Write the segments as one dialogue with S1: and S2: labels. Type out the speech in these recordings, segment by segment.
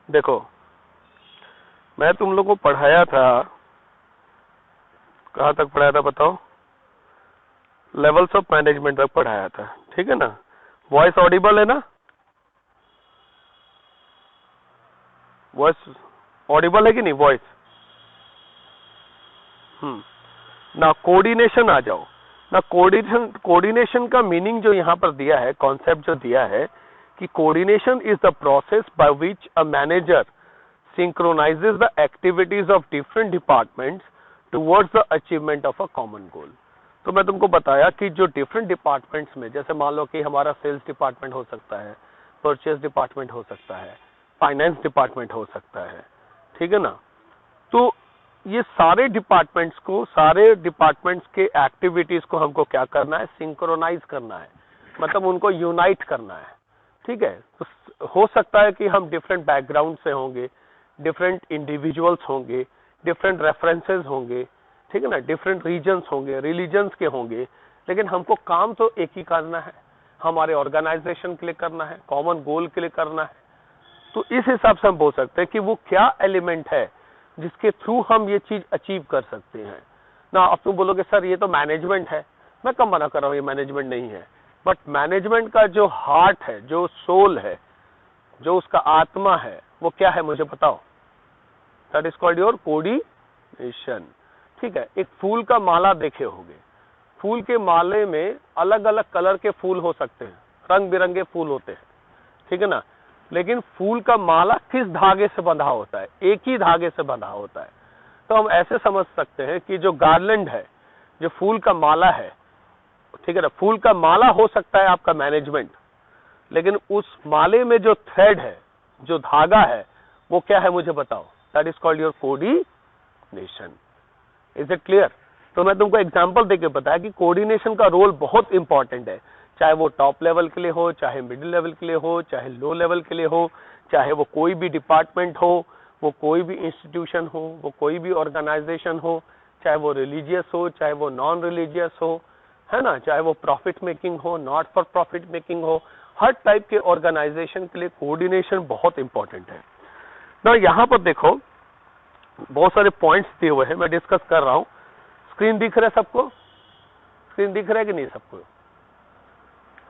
S1: देखो, मैं तुम लोग को पढ़ाया था, कहाँ तक पढ़ाया था बताओ? लेवल्स ऑफ मैनेजमेंट तक पढ़ाया था, ठीक है ना? वॉइस ऑडिबल है ना? वॉइस ऑडिबल है कि नहीं वॉइस? ना कोऑर्डिनेशन आ जाओ ना। कोऑर्डिनेशन का मीनिंग जो यहाँ पर दिया है, कॉन्सेप्ट जो दिया है कि coordination is the process by which a manager synchronizes the activities of different departments towards the achievement of a common goal। तो मैं तुमको बताया कि जो डिफरेंट डिपार्टमेंट्स में, जैसे मान लो कि हमारा सेल्स डिपार्टमेंट हो सकता है, परचेज डिपार्टमेंट हो सकता है, फाइनेंस डिपार्टमेंट हो सकता है, ठीक है ना? तो ये सारे डिपार्टमेंट्स के एक्टिविटीज को हमको क्या करना है? सिंक्रोनाइज करना है, मतलब उनको यूनाइट करना है, ठीक है? तो हो सकता है कि हम डिफरेंट बैकग्राउंड से होंगे, डिफरेंट इंडिविजुअल्स होंगे, डिफरेंट रेफरेंसेस होंगे, ठीक है ना? डिफरेंट रीजन्स होंगे, रिलीजन्स के होंगे, लेकिन हमको काम तो एक ही करना है, हमारे ऑर्गेनाइजेशन के लिए करना है, कॉमन गोल के लिए करना है। तो इस हिसाब से हम बोल सकते हैं कि वो क्या एलिमेंट है जिसके थ्रू हम ये चीज अचीव कर सकते हैं ना। अब तुम बोलोगे सर ये तो मैनेजमेंट है, मैं कब मना कर रहा हूं ये मैनेजमेंट नहीं है, बट मैनेजमेंट का जो हार्ट है, जो सोल है, जो उसका आत्मा है, वो क्या है मुझे बताओ? That is called your coordination, ठीक है? एक फूल का माला देखे होगे, फूल के माले में अलग अलग कलर के फूल हो सकते हैं, रंग बिरंगे फूल होते हैं, ठीक है ना? लेकिन फूल का माला किस धागे से बंधा होता है? एक ही धागे से बंधा होता है। तो हम ऐसे समझ सकते हैं कि जो गार्लैंड है, जो फूल का माला है, ठीक है ना? फूल का माला हो सकता है आपका मैनेजमेंट, लेकिन उस माले में जो थ्रेड है, जो धागा है, वो क्या है मुझे बताओ? That is called your coordination. Is it clear? तो मैं तुमको एग्जांपल देके बताया कि कोऑर्डिनेशन का रोल बहुत इंपॉर्टेंट है, चाहे वो टॉप लेवल के लिए हो, चाहे मिडिल लेवल के लिए हो, चाहे लो लेवल के लिए हो, चाहे वो कोई भी डिपार्टमेंट हो, वो कोई भी इंस्टीट्यूशन हो, वो कोई भी ऑर्गेनाइजेशन हो, चाहे वो रिलीजियस हो, चाहे वो नॉन रिलीजियस हो, है ना? चाहे वो प्रॉफिट मेकिंग हो, नॉट फॉर प्रॉफिट मेकिंग हो, हर टाइप के ऑर्गेनाइजेशन के लिए कोऑर्डिनेशन बहुत इंपॉर्टेंट है ना। यहां पर देखो बहुत सारे पॉइंट्स दिए हुए हैं, मैं डिस्कस कर रहा हूं। स्क्रीन दिख रहा है सबको? स्क्रीन दिख रहा है कि नहीं सबको?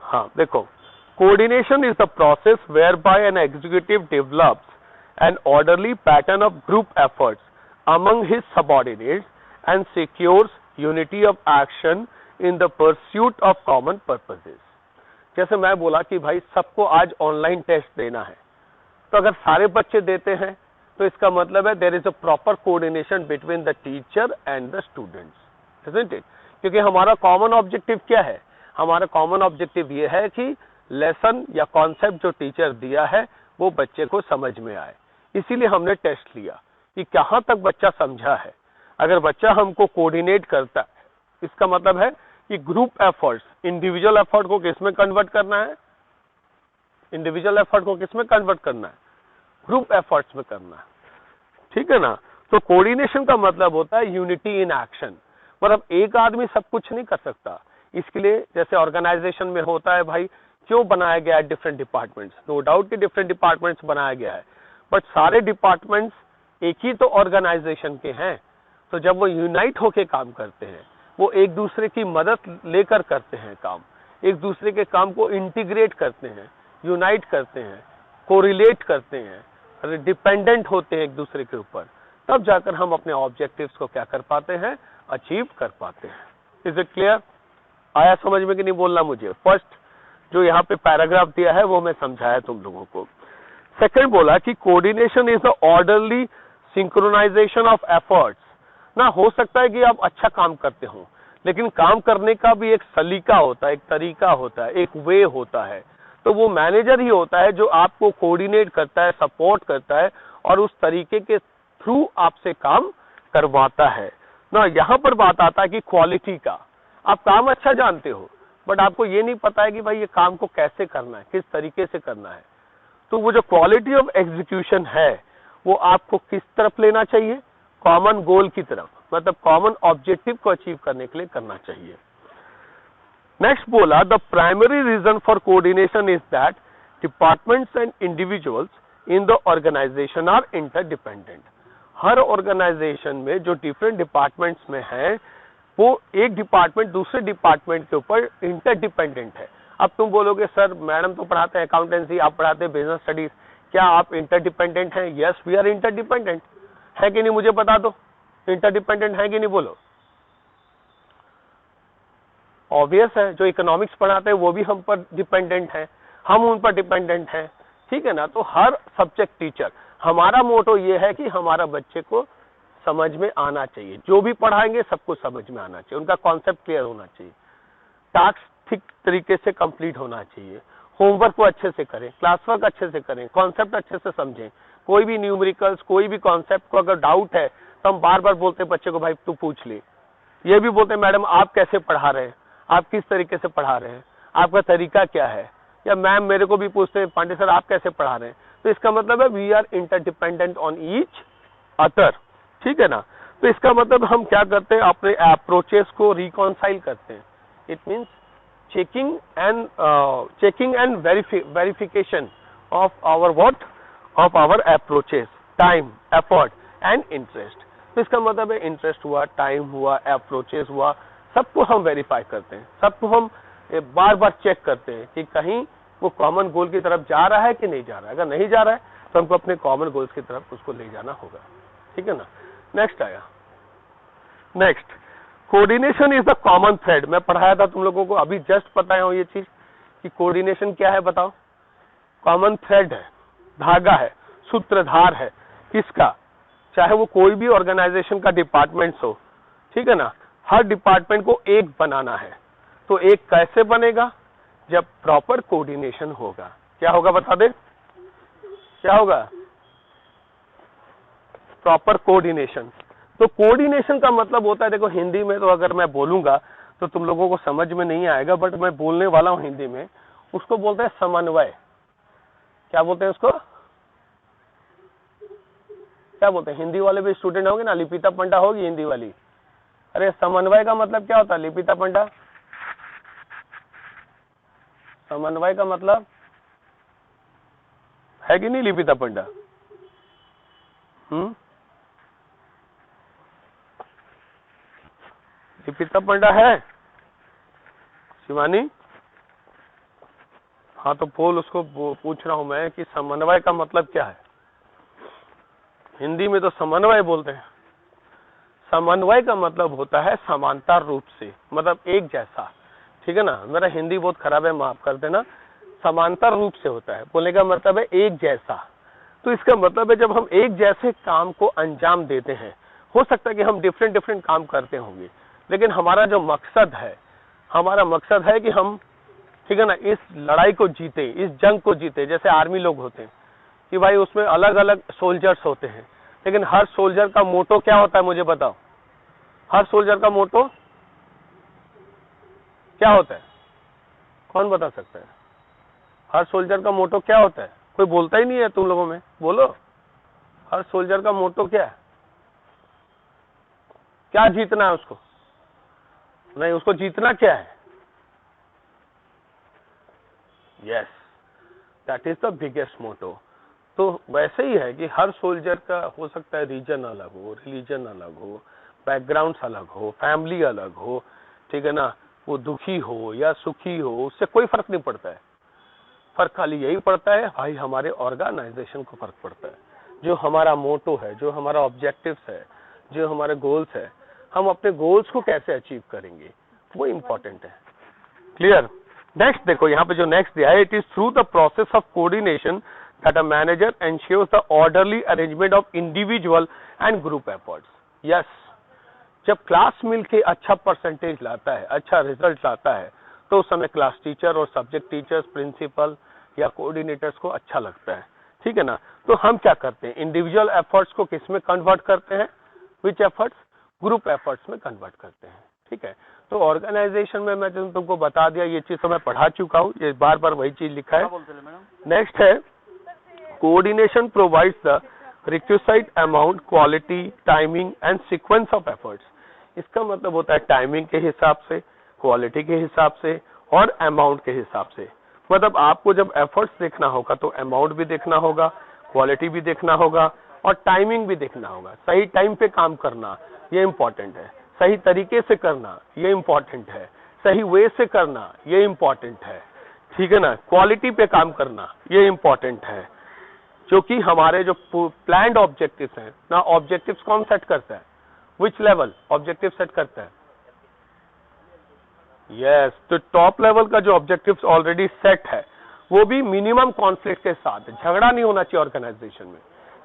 S1: हाँ, देखो, coordination is the process whereby an executive develops an orderly pattern of group efforts among his subordinates and secures unity of action in the pursuit of common purposes. जैसे मैं बोला कि भाई सबको आज ऑनलाइन टेस्ट देना है, तो अगर सारे बच्चे देते हैं तो इसका मतलब है there is a proper coordination between the teacher and the students, isn't it? क्योंकि हमारा कॉमन ऑब्जेक्टिव क्या है? हमारा कॉमन ऑब्जेक्टिव ये है कि लेसन या कॉन्सेप्ट जो टीचर दिया है वो बच्चे को समझ में आए। इसीलिए हमने टेस्ट लिया कि कहां तक बच्चा समझा है। अगर बच्चा हमको कोऑर्डिनेट करता है, इसका मतलब है कि ग्रुप एफर्ट्स, इंडिविजुअल एफर्ट को किसमें कन्वर्ट करना है? इंडिविजुअल एफर्ट को किसमें कन्वर्ट करना है? ग्रुप एफर्ट्स में करना है, ठीक है ना? तो कोऑर्डिनेशन का मतलब होता है यूनिटी इन एक्शन, मतलब एक आदमी सब कुछ नहीं कर सकता। इसके लिए जैसे ऑर्गेनाइजेशन में होता है, भाई क्यों बनाया गया है डिफरेंट डिपार्टमेंट्स? नो डाउट कि डिफरेंट डिपार्टमेंट्स बनाया गया है, बट सारे डिपार्टमेंट्स एक ही तो ऑर्गेनाइजेशन के हैं। तो जब वो यूनाइट होके काम करते हैं, वो एक दूसरे की मदद लेकर करते हैं काम, एक दूसरे के काम को इंटीग्रेट करते हैं, यूनाइट करते हैं, कोरिलेट करते हैं, डिपेंडेंट होते हैं एक दूसरे के ऊपर, तब जाकर हम अपने ऑब्जेक्टिव्स को क्या कर पाते हैं? अचीव कर पाते हैं। Is it clear? आया समझ में कि नहीं बोलना मुझे? फर्स्ट जो यहाँ पे पैराग्राफ दिया है वो मैं समझाया तुम लोगों को। सेकंड बोला कि coordination is the orderly synchronisation of efforts ना। हो सकता है कि आप अच्छा काम करते हो, लेकिन काम करने का भी एक सलीका होता है, एक तरीका होता है, एक वे होता है। तो वो मैनेजर ही होता है जो आपको कोऑर्डिनेट करता है, सपोर्ट करता है और उस तरीके के थ्रू आपसे काम करवाता है ना। यहाँ पर बात आता है कि क्वालिटी का, आप काम अच्छा जानते हो बट आपको ये नहीं पता है कि भाई ये काम को कैसे करना है, किस तरीके से करना है। तो वो जो क्वालिटी ऑफ एग्जीक्यूशन है वो आपको किस तरफ लेना चाहिए? कॉमन गोल की तरफ, मतलब कॉमन ऑब्जेक्टिव को अचीव करने के लिए करना चाहिए। नेक्स्ट बोला the primary reason for coordination is that departments and individuals in the organisation are interdependent. हर ऑर्गेनाइजेशन में जो डिफरेंट डिपार्टमेंट्स में है वो एक डिपार्टमेंट दूसरे डिपार्टमेंट के ऊपर इंटरडिपेंडेंट है। अब तुम बोलोगे सर मैडम तो पढ़ाते हैं अकाउंटेंसी, आप पढ़ाते हैं बिजनेस स्टडीज, क्या आप इंटरडिपेंडेंट हैं? यस वी आर इंटरडिपेंडेंट, है कि नहीं? मुझे बता दो, इंटरडिपेंडेंट है कि नहीं, बोलो। ऑब्वियस है, जो इकोनॉमिक्स पढ़ाते हैं वो भी हम पर डिपेंडेंट है, हम उन पर डिपेंडेंट हैं, ठीक है ना। तो हर सब्जेक्ट टीचर, हमारा मोटो ये है कि हमारा बच्चे को समझ में आना चाहिए, जो भी पढ़ाएंगे सबको समझ में आना चाहिए, उनका कॉन्सेप्ट क्लियर होना चाहिए, टास्क ठीक तरीके से कंप्लीट होना चाहिए, होमवर्क को अच्छे से करें, क्लास वर्क अच्छे से करें, कॉन्सेप्ट अच्छे से समझें। कोई भी न्यूमेरिकल्स, कोई भी कॉन्सेप्ट को अगर डाउट है तो हम बार बार बोलते हैं बच्चे को भाई तू पूछ ले। ये भी बोलते हैं मैडम आप कैसे पढ़ा रहे हैं, आप किस तरीके से पढ़ा रहे हैं, आपका तरीका क्या है, या मैम मेरे को भी पूछते हैं पांडे सर आप कैसे पढ़ा रहे हैं। तो इसका मतलब है we are interdependent on each other, ठीक है ना। तो इसका मतलब हम क्या करते हैं, अपने अप्रोचेस को रिकॉन्साइल करते हैं। It means checking and verification of our what, of our approaches, time, effort and interest. तो इसका मतलब है इंटरेस्ट हुआ, टाइम हुआ, अप्रोचेस हुआ, सबको हम वेरीफाई करते हैं, सबको हम बार बार चेक करते हैं कि कहीं वो कॉमन गोल की तरफ जा रहा है कि नहीं जा रहा है। अगर नहीं जा रहा है तो हमको अपने कॉमन गोल्स की तरफ उसको ले जाना होगा, ठीक है ना। नेक्स्ट आया, next coordination is the common thread. मैं पढ़ाया था तुम लोगों को, अभी जस्ट बताया हूं ये चीज कि कोऑर्डिनेशन क्या है, बताओ। कॉमन थ्रेड है, धागा है, सूत्रधार है, किसका, चाहे वो कोई भी ऑर्गेनाइजेशन का डिपार्टमेंट्स हो, ठीक है ना। हर डिपार्टमेंट को एक बनाना है, तो एक कैसे बनेगा, जब प्रॉपर कोऑर्डिनेशन होगा। क्या होगा बता दे, क्या होगा, प्रॉपर कोऑर्डिनेशन। तो कोऑर्डिनेशन का मतलब होता है, देखो हिंदी में तो अगर मैं बोलूंगा तो तुम लोगों को समझ में नहीं आएगा, बट मैं बोलने वाला हूं हिंदी में, उसको बोलते हैं समन्वय। क्या बोलते हैं उसको, क्या बोलते हैं? हिंदी वाले भी स्टूडेंट होंगे ना, लिपिता पंडा होगी हिंदी वाली। अरे समन्वय का मतलब क्या होता है लिपिता पंडा? समन्वय का मतलब है कि नहीं लिपिता पंडा? लिपिता पंडा है शिवानी? हाँ तो बोल, उसको पूछ रहा हूं मैं कि समन्वय का मतलब क्या है। हिंदी में तो समन्वय बोलते हैं। समन्वय का मतलब होता है समांतर रूप से, मतलब एक जैसा, ठीक है ना। मेरा हिंदी बहुत खराब है, माफ कर देना। समांतर रूप से होता है, बोलने का मतलब है एक जैसा। तो इसका मतलब है जब हम एक जैसे काम को अंजाम देते हैं, हो सकता है कि हम डिफरेंट काम करते होंगे, लेकिन हमारा जो मकसद है, हमारा मकसद है कि हम, ठीक है ना, इस लड़ाई को जीते, इस जंग को जीते। जैसे आर्मी लोग होते हैं कि भाई उसमें अलग अलग सोल्जर्स होते हैं, लेकिन हर सोल्जर का मोटो क्या होता है, मुझे बताओ। हर सोल्जर का मोटो क्या होता है, कौन बता सकता है? हर सोल्जर का मोटो क्या होता है? कोई बोलता ही नहीं है तुम लोगों में, बोलो। हर सोल्जर का मोटो क्या है? क्या जीतना है उसको? नहीं, उसको जीतना क्या है? Yes, that is the biggest motto. तो वैसे ही है कि हर सोल्जर का हो सकता है रीजन अलग हो, रिलीजन अलग हो, बैकग्राउंड अलग हो, फैमिली अलग हो, ठीक है ना, वो दुखी हो या सुखी हो, उससे कोई फर्क नहीं पड़ता है। फर्क खाली यही पड़ता है भाई हमारे ऑर्गेनाइजेशन को फर्क पड़ता है। जो हमारा मोटो है, जो हमारा ऑब्जेक्टिव्स है, जो हमारे गोल्स है, हम अपने गोल्स को कैसे अचीव करेंगे, वो इंपॉर्टेंट है। क्लियर? नेक्स्ट देखो यहाँ पे जो नेक्स्ट दिया है, it is through the process of coordination that a manager ensures the orderly arrangement of individual and group efforts. Yes, जब क्लास मिलके अच्छा परसेंटेज लाता है, अच्छा रिजल्ट लाता है, तो उस समय क्लास टीचर और सब्जेक्ट टीचर्स, प्रिंसिपल या कोऑर्डिनेटर्स को अच्छा लगता है, ठीक है ना। तो हम क्या करते हैं, इंडिविजुअल एफर्ट्स को किस में कन्वर्ट करते हैं, विच एफर्ट्स, ग्रुप एफर्ट्स में कन्वर्ट करते हैं, ठीक है। तो ऑर्गेनाइजेशन में मैं तुमको बता दिया, ये चीज तो मैं पढ़ा चुका हूँ, ये बार बार वही चीज लिखा है। नेक्स्ट है coordination provides the requisite amount, quality, timing and sequence of efforts. इसका मतलब होता है टाइमिंग के हिसाब से, क्वालिटी के हिसाब से और अमाउंट के हिसाब से। मतलब आपको जब एफर्ट्स देखना होगा तो अमाउंट भी देखना होगा, क्वालिटी भी देखना होगा और टाइमिंग भी देखना होगा। सही टाइम पे काम करना ये इंपॉर्टेंट है, सही तरीके से करना ये इंपॉर्टेंट है, सही वे से करना ये इंपॉर्टेंट है, ठीक है ना। क्वालिटी पे काम करना ये इंपॉर्टेंट है, जो कि हमारे जो प्लान्ड ऑब्जेक्टिव्स हैं ना, ऑब्जेक्टिव्स कौन सेट करता है, विच लेवल ऑब्जेक्टिव सेट करता है, यस तो टॉप लेवल का जो ऑब्जेक्टिव्स ऑलरेडी सेट है वो भी मिनिमम कॉन्फ्लिक्ट के साथ। झगड़ा नहीं होना चाहिए ऑर्गेनाइजेशन में,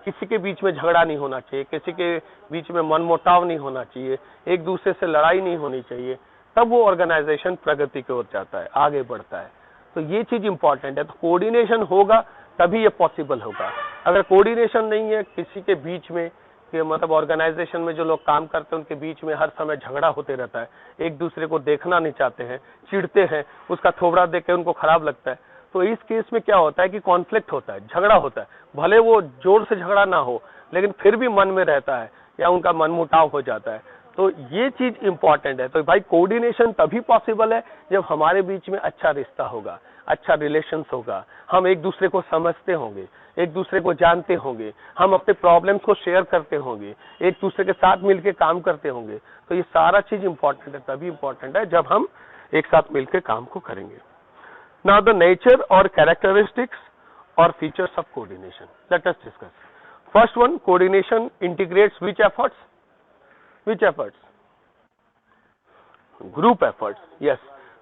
S1: किसी के बीच में झगड़ा नहीं होना चाहिए, किसी के बीच में मनमुटाव नहीं होना चाहिए, एक दूसरे से लड़ाई नहीं होनी चाहिए, तब वो ऑर्गेनाइजेशन प्रगति की ओर जाता है, आगे बढ़ता है। तो ये चीज इंपॉर्टेंट है। तो कोऑर्डिनेशन होगा तभी ये पॉसिबल होगा। अगर कोऑर्डिनेशन नहीं है किसी के बीच में, कि मतलब ऑर्गेनाइजेशन में जो लोग काम करते हैं उनके बीच में हर समय झगड़ा होते रहता है, एक दूसरे को देखना नहीं चाहते हैं, चिढ़ते हैं, उसका थोबड़ा देख के उनको खराब लगता है, तो इस केस में क्या होता है कि कॉन्फ्लिक्ट होता है, झगड़ा होता है। भले वो जोर से झगड़ा ना हो लेकिन फिर भी मन में रहता है या उनका मनमुटाव हो जाता है। तो ये चीज इंपॉर्टेंट है। तो भाई कोऑर्डिनेशन तभी पॉसिबल है जब हमारे बीच में अच्छा रिश्ता होगा, अच्छा रिलेशंस होगा, हम एक दूसरे को समझते होंगे, एक दूसरे को जानते होंगे, हम अपने प्रॉब्लम्स को शेयर करते होंगे, एक दूसरे के साथ मिलकर काम करते होंगे। तो ये सारा चीज इंपॉर्टेंट है, तभी इंपॉर्टेंट है जब हम एक साथ मिलकर काम को करेंगे। नाउ द नेचर और कैरेक्टरिस्टिक्स और features of coordination, let us discuss. First one, coordination integrates which efforts, which efforts, group efforts, yes.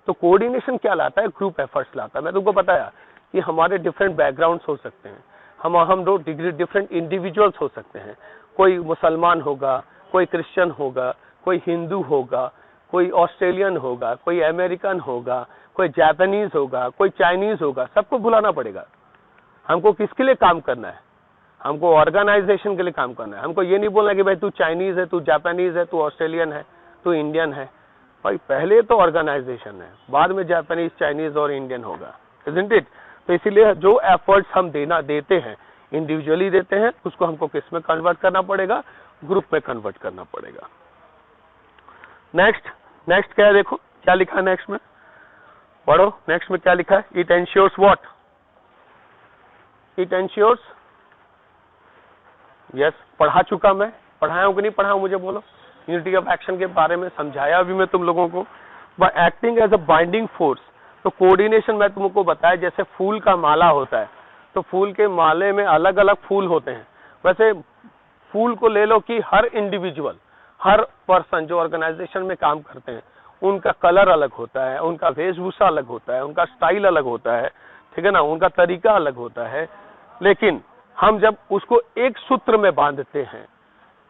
S1: तो कोऑर्डिनेशन क्या लाता है, ग्रुप एफर्ट्स लाता है। मैं तुमको बताया कि हमारे डिफरेंट बैकग्राउंड्स हो सकते हैं, हम लोग डिफरेंट इंडिविजुअल्स हो सकते हैं, कोई मुसलमान होगा, कोई क्रिश्चियन होगा, कोई हिंदू होगा, कोई ऑस्ट्रेलियन होगा, कोई अमेरिकन होगा, कोई जापानीज होगा, कोई चाइनीज होगा, सबको बुलाना पड़ेगा। हमको किसके लिए काम करना है, हमको ऑर्गेनाइजेशन के लिए काम करना है। हमको ये नहीं बोलना कि भाई तू चाइनीज है, तू जापानीज है, तू ऑस्ट्रेलियन है, तू इंडियन है। भाई पहले तो ऑर्गेनाइजेशन है, बाद में जापानीज, चाइनीज और इंडियन होगा, इजंट इट। तो इसीलिए जो एफर्ट्स हम देते हैं, इंडिविजुअली देते हैं, उसको हमको किस में कन्वर्ट करना पड़ेगा, ग्रुप में कन्वर्ट करना पड़ेगा। नेक्स्ट क्या है, देखो क्या लिखा है नेक्स्ट में, पढ़ो नेक्स्ट में क्या लिखा है। It ensures what, it ensures, yes पढ़ा चुका मैं, पढ़ाया हूं कि नहीं पढ़ाया हूं मुझे बोलो। यूनिटी ऑफ एक्शन के बारे में समझाया अभी मैं तुम लोगों को। By acting as a binding force, तो कोऑर्डिनेशन मैं तुमको बताया जैसे फूल का माला होता है, तो फूल के माले में अलग अलग फूल होते हैं, वैसे फूल को ले लो कि हर इंडिविजुअल, हर पर्सन जो ऑर्गेनाइजेशन में काम करते हैं उनका कलर अलग होता है, उनका वेशभूषा अलग होता है, उनका स्टाइल अलग होता है, ठीक है ना, उनका तरीका अलग होता है। लेकिन हम जब उसको एक सूत्र में बांधते हैं,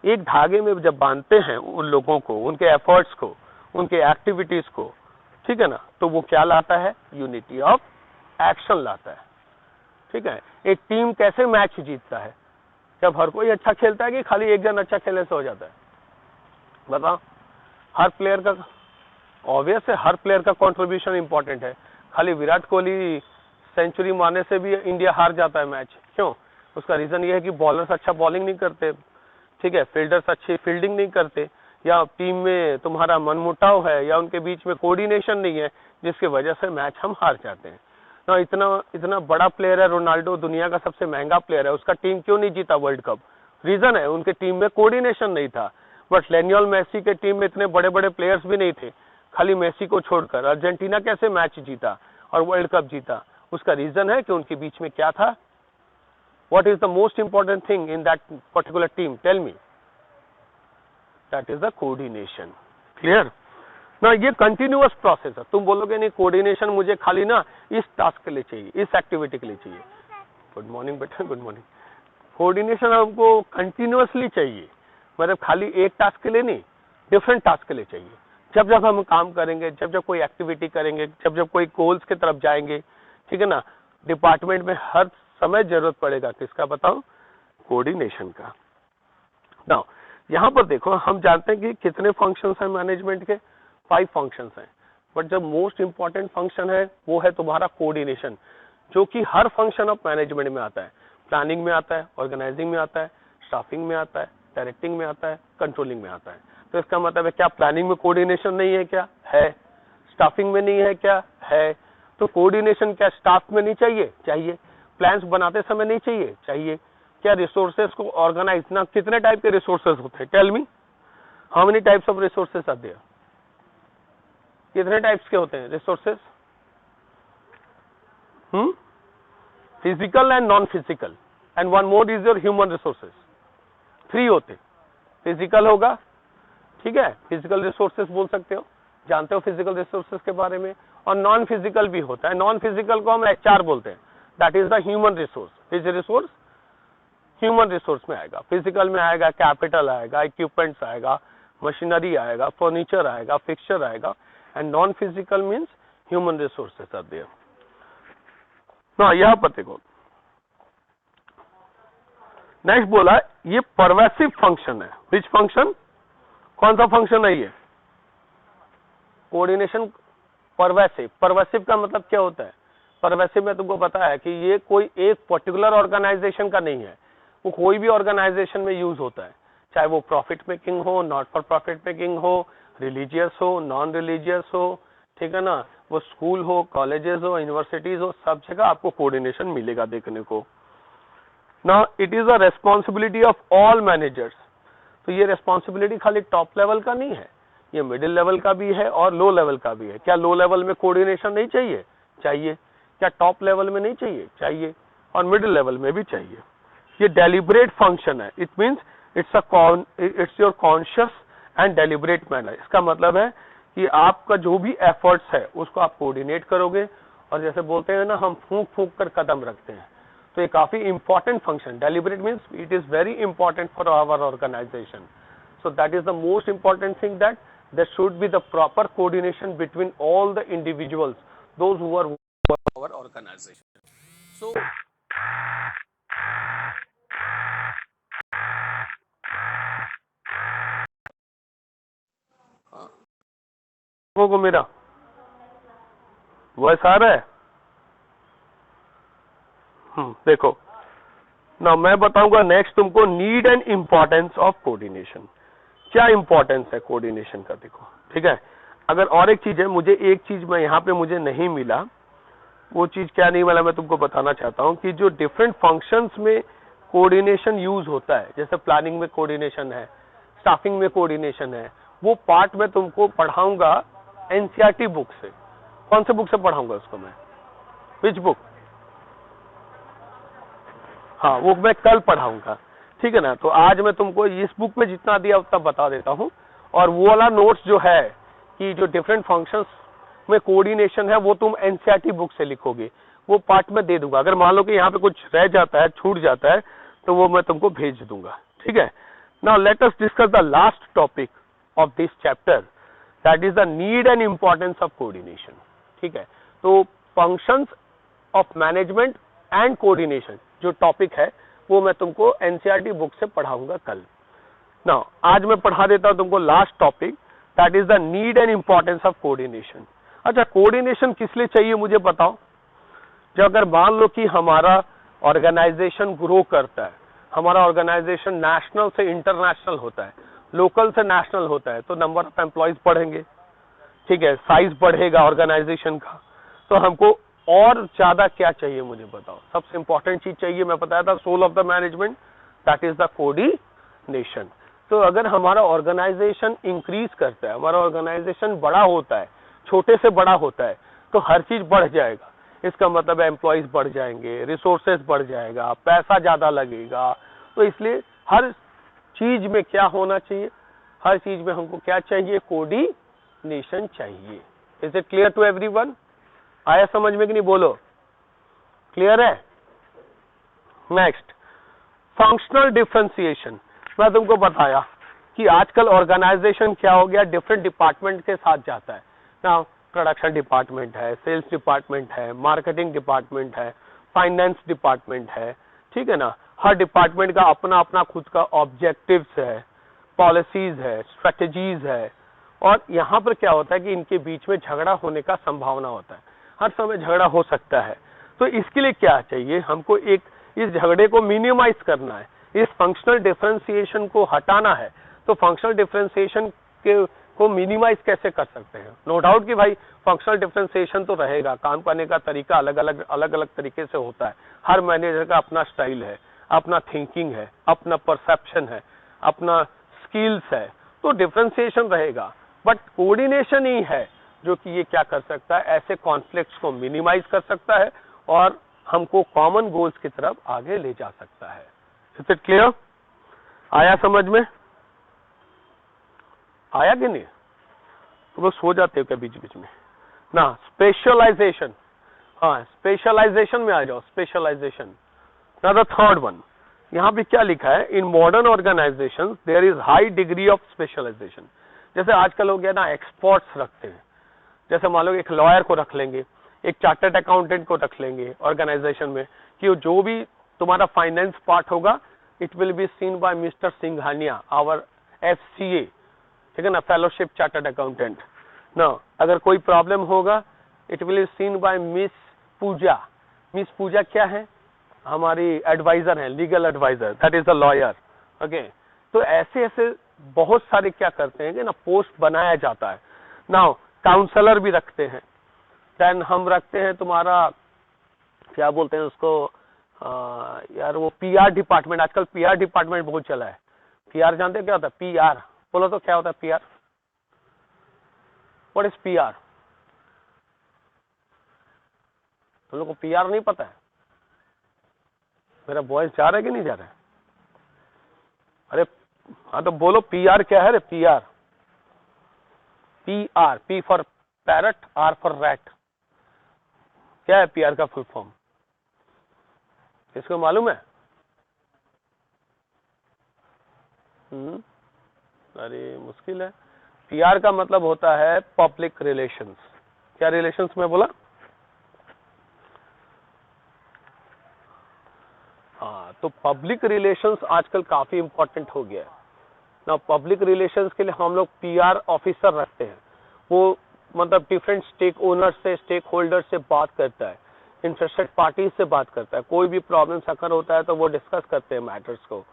S1: एक धागे में जब बांधते हैं उन लोगों को, उनके एफर्ट्स को, उनके एक्टिविटीज को, ठीक है ना, तो वो क्या लाता है, यूनिटी ऑफ एक्शन लाता है। ठीक है, एक टीम कैसे मैच जीतता है, जब हर कोई अच्छा खेलता है कि खाली एक जन अच्छा खेलने से हो जाता है, बताओ। हर प्लेयर का, ऑब्वियस है हर प्लेयर का कंट्रीब्यूशन इंपॉर्टेंट है। खाली विराट कोहली सेंचुरी मारने से भी इंडिया हार जाता है मैच, क्यों? उसका रीजन ये है कि बॉलर्स अच्छा बॉलिंग नहीं करते, ठीक है, फील्डर्स अच्छी फील्डिंग नहीं करते, या टीम में तुम्हारा मनमुटाव है, या उनके बीच में कोऑर्डिनेशन नहीं है, जिसकी वजह से मैच हम हार जाते हैं ना। इतना बड़ा प्लेयर है रोनाल्डो, दुनिया का सबसे महंगा प्लेयर है, उसका टीम क्यों नहीं जीता वर्ल्ड कप? रीजन है उनके टीम में कोऑर्डिनेशन नहीं था। बट लियोनेल मेसी के टीम में इतने बड़े बड़े प्लेयर्स भी नहीं थे, खाली मेसी को छोड़कर अर्जेंटीना कैसे मैच जीता और वर्ल्ड कप जीता? उसका रीजन है कि उनके बीच में क्या था। What is the most important thing in that particular team? Tell me. That is the coordination. Clear? ना ये कंटिन्यूअस प्रोसेस है। तुम बोलोगे नहीं कोऑर्डिनेशन मुझे खाली ना इस टास्क के लिए चाहिए, इस एक्टिविटी के लिए चाहिए। गुड मॉर्निंग बेटा, गुड मॉर्निंग। कोऑर्डिनेशन हमको कंटिन्यूअसली चाहिए, मतलब खाली एक टास्क के लिए नहीं, डिफरेंट टास्क के लिए चाहिए। जब जब हम काम करेंगे, जब जब कोई एक्टिविटी करेंगे, जब जब कोई गोल्स की तरफ जाएंगे, ठीक है ना, डिपार्टमेंट में हर समय जरूरत पड़ेगा किसका, बताओ, कोऑर्डिनेशन का। नाउ यहां पर देखो, हम जानते हैं कि कितने फंक्शंस हैं मैनेजमेंट के, 5 फंक्शंस हैं। बट जब मोस्ट इंपॉर्टेंट फंक्शन है वो है तुम्हारा कोऑर्डिनेशन, जो कि हर फंक्शन ऑफ मैनेजमेंट में आता है। प्लानिंग में आता है, ऑर्गेनाइजिंग में आता है, स्टाफिंग में आता है, डायरेक्टिंग में आता है, कंट्रोलिंग में आता है। तो इसका मतलब है क्या प्लानिंग में कोऑर्डिनेशन नहीं है क्या? है। स्टाफिंग में नहीं है क्या? है। तो कोऑर्डिनेशन क्या स्टाफ में नहीं चाहिए? चाहिए। प्लान्स बनाते समय नहीं चाहिए? चाहिए। क्या रिसोर्सेस को ऑर्गेनाइज ना, कितने टाइप के रिसोर्सेस होते हैं? Tell me, how many types of resources are there? कितने टाइप्स के होते हैं resources? Physical and non physical, and one more is your human resources. 3 होते, फिजिकल होगा, ठीक है, फिजिकल रिसोर्सेस बोल सकते हो, जानते हो फिजिकल रिसोर्सेस के बारे में, और नॉन फिजिकल भी होता है। नॉन फिजिकल को हम HR बोलते हैं, that is the human resource. Which resource? Human resource में आएगा। फिजिकल में आएगा कैपिटल आएगा, इक्विपमेंट्स आएगा, मशीनरी आएगा, फर्नीचर आएगा, फिक्सचर आएगा, and non physical means human resources are there. ना यहां पर देखो, नेक्स्ट बोला ये परवेसिव फंक्शन है। Which function? कौन सा फंक्शन है ये? Coordination pervasive. परवेसिव का मतलब क्या होता है? परवेसिव में तुमको पता है कि ये कोई एक पर्टिकुलर ऑर्गेनाइजेशन का नहीं है, वो कोई भी ऑर्गेनाइजेशन में यूज होता है, चाहे वो प्रॉफिट मेकिंग हो, नॉट फॉर प्रॉफिट मेकिंग हो, रिलीजियस हो, नॉन रिलीजियस हो, ठीक है ना, वो स्कूल हो, कॉलेजेस हो, यूनिवर्सिटीज हो, सब जगह आपको कोऑर्डिनेशन मिलेगा देखने को। Now it is a responsibility of all managers. तो ये रेस्पॉन्सिबिलिटी खाली टॉप लेवल का नहीं है, ये मिडिल लेवल का भी है और लो लेवल का भी है। क्या लो लेवल में कोऑर्डिनेशन नहीं चाहिए? चाहिए। क्या टॉप लेवल में नहीं चाहिए? चाहिए। और मिडिल लेवल में भी चाहिए। ये डेलिब्रेट फंक्शन है। It means it's your conscious and deliberate manner. इसका मतलब है कि आपका जो भी एफर्ट्स है उसको आप कोऑर्डिनेट करोगे, और जैसे बोलते हैं ना, हम फूंक फूंक कर कदम रखते हैं, तो ये काफी important function. Deliberate means it is very important for our organisation. So that is the most important thing, that there should be the proper coordination between all the individuals, those who are our organization. So को मेरा voice आ रहा है? देखो ना, मैं बताऊंगा next तुमको need and importance of coordination. क्या इंपॉर्टेंस है कोऑर्डिनेशन का, देखो, ठीक है। अगर और एक चीज है, मुझे एक चीज में यहाँ पे मुझे नहीं मिला, वो चीज क्या नहीं मिला मैं तुमको बताना चाहता हूँ कि जो डिफरेंट फंक्शंस में कोऑर्डिनेशन यूज होता है, जैसे प्लानिंग में कोऑर्डिनेशन है, स्टाफिंग में कोऑर्डिनेशन है, वो पार्ट में तुमको पढ़ाऊंगा एनसीईआरटी बुक से। कौन से बुक से पढ़ाऊंगा उसको मैं? Which book? हाँ, वो मैं कल पढ़ाऊंगा, ठीक है ना। तो आज मैं तुमको इस बुक में जितना दिया उतना बता देता हूँ, और वो वाला नोट्स जो है कि जो डिफरेंट फंक्शंस में कोऑर्डिनेशन है वो तुम एनसीईआरटी बुक से लिखोगे, वो पार्ट में दे दूंगा। अगर मान लो कि यहाँ पे कुछ रह जाता है, छूट जाता है, तो वो मैं तुमको भेज दूंगा, ठीक है। Now let us discuss the last topic of this chapter, that is the need and importance of coordination, ठीक है। तो functions of management and coordination जो टॉपिक है वो मैं तुमको एनसीईआरटी बुक से पढ़ाऊंगा कल। नाउ आज मैं पढ़ा देता हूं तुमको last topic, that is the need and importance of coordination. अच्छा, कोऑर्डिनेशन किस लिए चाहिए मुझे बताओ। जो अगर मान लो कि हमारा ऑर्गेनाइजेशन ग्रो करता है, हमारा ऑर्गेनाइजेशन नेशनल से इंटरनेशनल होता है, लोकल से नेशनल होता है, तो नंबर ऑफ एम्प्लॉयज बढ़ेंगे, ठीक है, साइज बढ़ेगा ऑर्गेनाइजेशन का। तो हमको और ज्यादा क्या चाहिए मुझे बताओ। सबसे इंपॉर्टेंट चीज चाहिए, मैं बताया था, soul of the management, that is the coordination. तो अगर हमारा ऑर्गेनाइजेशन इंक्रीज करता है, हमारा ऑर्गेनाइजेशन बड़ा होता है, छोटे से बड़ा होता है, तो हर चीज बढ़ जाएगा। इसका मतलब एम्प्लॉयज बढ़ जाएंगे, रिसोर्सेज बढ़ जाएगा, पैसा ज्यादा लगेगा। तो इसलिए हर चीज में क्या होना चाहिए, हर चीज में हमको क्या चाहिए, कोऑर्डिनेशन चाहिए। Is it clear to everyone? आया समझ में कि नहीं, बोलो, क्लियर है? Next, functional differentiation. मैं तुमको बताया कि आजकल ऑर्गेनाइजेशन क्या हो गया, डिफरेंट डिपार्टमेंट के साथ जाता है ना। प्रोडक्शन डिपार्टमेंट है, सेल्स डिपार्टमेंट है, मार्केटिंग डिपार्टमेंट है, फाइनेंस डिपार्टमेंट है, ठीक है ना। हर डिपार्टमेंट का अपना अपना खुद का ऑब्जेक्टिव्स है, पॉलिसीज है, स्ट्रेटेजीज है, और यहाँ पर क्या होता है कि इनके बीच में झगड़ा होने का संभावना होता है, हर समय झगड़ा हो सकता है। तो इसके लिए क्या चाहिए, हमको एक इस झगड़े को मिनिमाइज करना है, इस फंक्शनल डिफरेंशिएशन को हटाना है। तो फंक्शनल डिफरेंशिएशन को मिनिमाइज कैसे कर सकते हैं? नो डाउट कि भाई फंक्शनल डिफरेंशिएशन तो रहेगा, काम करने का तरीका अलग अलग तरीके से होता है, हर मैनेजर का अपना स्टाइल है, अपना थिंकिंग है, अपना परसेप्शन है, अपना स्किल्स है, तो डिफरेंशिएशन रहेगा। बट कोऑर्डिनेशन ही है जो कि ये क्या कर सकता है, ऐसे कॉन्फ्लिक्ट्स को मिनिमाइज कर सकता है और हमको कॉमन गोल्स की तरफ आगे ले जा सकता है। Is it clear? आया समझ में? आया कि नहीं? तुम लोग सो जाते हो क्या बीच बीच में ना? स्पेशलाइजेशन, हाँ स्पेशलाइजेशन में आ जाओ। स्पेशलाइजेशन ना द थर्ड वन। यहां पे क्या लिखा है, in modern organisation there is high degree of specialisation. जैसे आजकल लोग है ना एक्सपर्ट्स रखते हैं, जैसे मान लो एक लॉयर को रख लेंगे, एक चार्टर्ड अकाउंटेंट को रख लेंगे ऑर्गेनाइजेशन में, कि जो भी तुम्हारा फाइनेंस पार्ट होगा it will be seen by mister Singhania, our FCA, ठीक है ना, फेलोशिप चार्टर्ड अकाउंटेंट ना। अगर कोई प्रॉब्लम होगा it will be seen by Miss Pooja. Miss Pooja क्या है? हमारी एडवाइजर है, legal adviser, that is a lawyer. Okay, तो ऐसे ऐसे बहुत सारे क्या करते हैं कि ना पोस्ट बनाया जाता है। नाउ काउंसलर भी रखते हैं, देन हम रखते हैं तुम्हारा क्या बोलते हैं उसको यार वो PR डिपार्टमेंट। आजकल PR डिपार्टमेंट बहुत चला है। PR जानते हैं क्या होता है? PR बोलो तो क्या होता है PR? What is PR? तुम लोग को PR नहीं पता है? मेरा वॉइस जा रहा है कि नहीं जा रहा है? अरे हाँ तो बोलो PR क्या है रे? PR P for parrot, R for rat. क्या है PR का फुल फॉर्म? इसको मालूम है? अरे मुश्किल है। PR का मतलब होता है पब्लिक रिलेशंस। क्या रिलेशंस में बोला? हाँ, तो पब्लिक रिलेशंस आजकल काफी इंपॉर्टेंट हो गया है ना। पब्लिक रिलेशंस के लिए हम लोग PR ऑफिसर रखते हैं। वो मतलब डिफरेंट स्टेक ओनर से, स्टेक होल्डर से बात करता है, इंटरेस्टेड पार्टी से बात करता है, कोई भी प्रॉब्लम अगर होता है तो वो डिस्कस करते हैं मैटर्स को।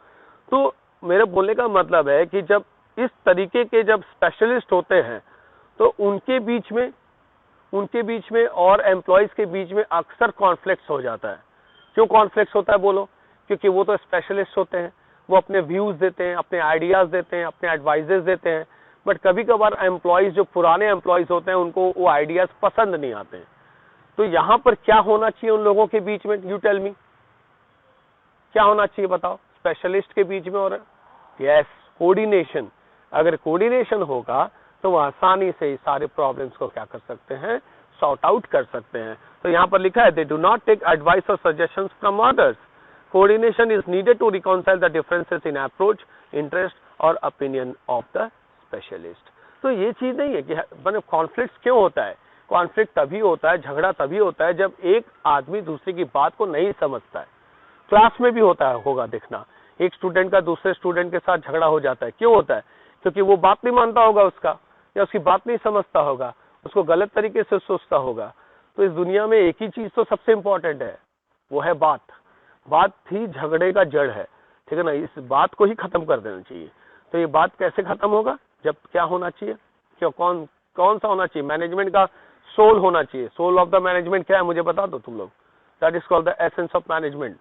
S1: तो मेरे बोलने का मतलब है कि जब इस तरीके के जब स्पेशलिस्ट होते हैं तो उनके बीच में और एम्प्लॉयज के बीच में अक्सर कॉन्फ्लिक्ट्स हो जाता है। क्यों कॉन्फ्लिक्ट्स होता है बोलो? क्योंकि वो तो स्पेशलिस्ट होते हैं, वो अपने व्यूज देते हैं, अपने आइडियाज देते हैं, अपने एडवाइजेस देते हैं, बट कभी कभार एम्प्लॉयज जो पुराने एम्प्लॉयज होते हैं उनको वो आइडियाज पसंद नहीं आते हैं। तो यहां पर क्या होना चाहिए उन लोगों के बीच में? यू टेल मी, क्या होना चाहिए बताओ स्पेशलिस्ट के बीच में? और यस, कोऑर्डिनेशन। अगर कोऑर्डिनेशन होगा तो वो आसानी से इस सारे प्रॉब्लम्स को क्या कर सकते हैं, सॉर्ट आउट कर सकते हैं। तो यहां पर लिखा है they do not take advice और suggestions from others, coordination is needed to reconcile the differences in approach, interest और ओपिनियन ऑफ द स्पेशलिस्ट। तो ये चीज नहीं है कि मतलब कॉन्फ्लिक्ट क्यों होता है? कॉन्फ्लिक्ट तभी होता है, झगड़ा तभी होता है जब एक आदमी दूसरे की बात को नहीं समझता है। क्लास में भी होता है, होगा देखना, एक स्टूडेंट का दूसरे स्टूडेंट के साथ झगड़ा हो जाता है। क्यों होता है? क्योंकि वो बात नहीं मानता होगा उसका, या उसकी बात नहीं समझता होगा, उसको गलत तरीके से सोचता होगा। तो इस दुनिया में एक ही चीज तो सबसे इंपॉर्टेंट है, वो है बात। बात ही झगड़े का जड़ है, ठीक है ना। इस बात को ही खत्म कर देना चाहिए। तो ये बात कैसे खत्म होगा? जब क्या होना चाहिए, क्यों कौन सा होना चाहिए? मैनेजमेंट का सोल होना चाहिए। सोल ऑफ द मैनेजमेंट क्या है मुझे बता दो तुम लोग। That is called the essence of management,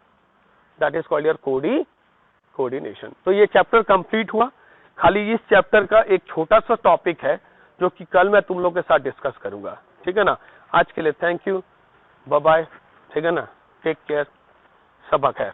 S1: that is called your coordination. तो ये चैप्टर कंप्लीट हुआ। खाली इस चैप्टर का एक छोटा सा टॉपिक है जो कि कल मैं तुम लोग के साथ डिस्कस करूंगा, ठीक है ना। आज के लिए थैंक यू, बाय बाय, ठीक है ना, टेक केयर, सबा खैर।